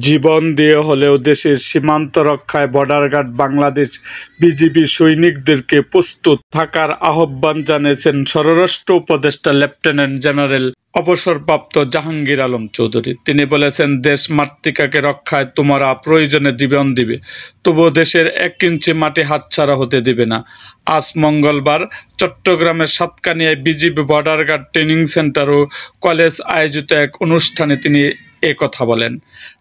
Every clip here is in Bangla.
জীবন দিয়ে হলেও দেশের সীমান্ত রক্ষায় বর্ডার গার্ড বাংলাদেশ বিজিবি সৈনিকদেরকে প্রস্তুত থাকার আহ্বান জানিয়েছেন স্বরাষ্ট্র উপদেষ্টা লেফটেন্যান্ট জেনারেল অবসরপ্রাপ্ত জাহাঙ্গীর আলম চৌধুরী। তিনি বলেছেন, দেশ মাতৃকাকে রক্ষায় তোমরা প্রয়োজনে জীবন দিবে, তবুও দেশের 1 ইঞ্চি মাটি হাতছাড়া হতে দিবে না। আজ মঙ্গলবার চট্টগ্রামের সাতকানিয়ায় BGB border guard training centre ও কলেজ আয়োজিত এক অনুষ্ঠানে তিনি কথা বলেন।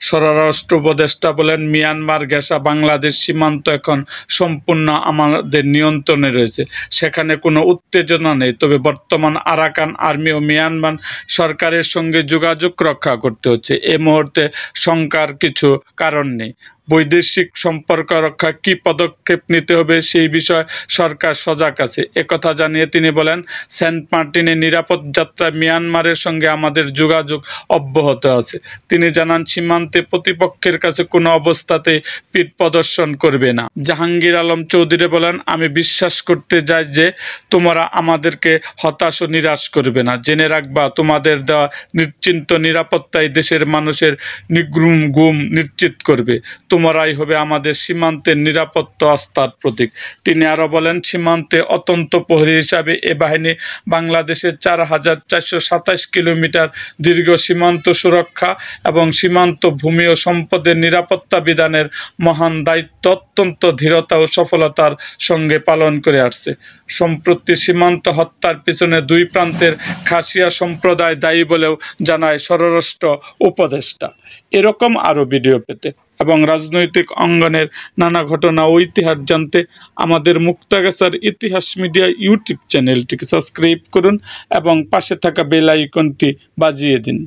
স্বরাষ্ট্র উপদেষ্টা বলেন, মিয়ানমার ঘেঁষা বাংলাদেশ সীমান্ত এখন সম্পূর্ণ আমাদের নিয়ন্ত্রণে রয়েছে। সেখানে কোনো উত্তেজনা নেই, তবে বর্তমান আরাকান আর্মি ও মিয়ানমার সরকারের সঙ্গে যোগাযোগ রক্ষা করতে হচ্ছে। এ মুহূর্তে শঙ্কার কিছু কারণ নেই। বৈদেশিক সম্পর্ক রক্ষা কী পদক্ষেপ নিতে হবে সেই বিষয়ে সরকার সজাগ আছে। একথা জানিয়ে তিনি বলেন, সেন্ট মার্টিনে নিরাপদ যাত্রায় মিয়ানমারের সঙ্গে আমাদের যোগাযোগ অব্যাহত আছে। তিনি জানান, সীমান্তে প্রতিপক্ষের কাছে কোনো অবস্থাতেই পিঠ প্রদর্শন করবে না। জাহাঙ্গীর আলম চৌধুরী বলেন, আমি বিশ্বাস করতে যাই যে তোমরা আমাদেরকে হতাশ ও নিরাশ করবে না। জেনে রাখবা, তোমাদের দেওয়া নিশ্চিন্ত নিরাপত্তায় দেশের মানুষের নির্ঘুম ঘুম নিশ্চিত করবে। তোমরাই হবে আমাদের সীমান্তের নিরাপত্তা আস্থার প্রতীক। তিনি আরও বলেন, সীমান্তে অত্যন্ত প্রহরী হিসাবে এ বাহিনী বাংলাদেশের ৪,৪২৭ কিলোমিটার দীর্ঘ সীমান্ত সুরক্ষা এবং সীমান্ত ভূমি ও সম্পদের নিরাপত্তা বিধানের মহান দায়িত্ব অত্যন্ত ধীরতা ও সফলতার সঙ্গে পালন করে আসছে। সম্প্রতি সীমান্ত হত্যার পিছনে 2 প্রান্তের খাসিয়া সম্প্রদায় দায়ী বলেও জানায় স্বরাষ্ট্র উপদেষ্টা। এরকম আরও ভিডিও পেতে এবং রাজনৈতিক অঙ্গনের নানা ঘটনা ও ইতিহাস জানতে আমাদের মুক্তাগাছার ইতিহাস মিডিয়া ইউটিউব চ্যানেলটিকে সাবস্ক্রাইব করুন এবং পাশে থাকা বেল আইকনটি বাজিয়ে দিন।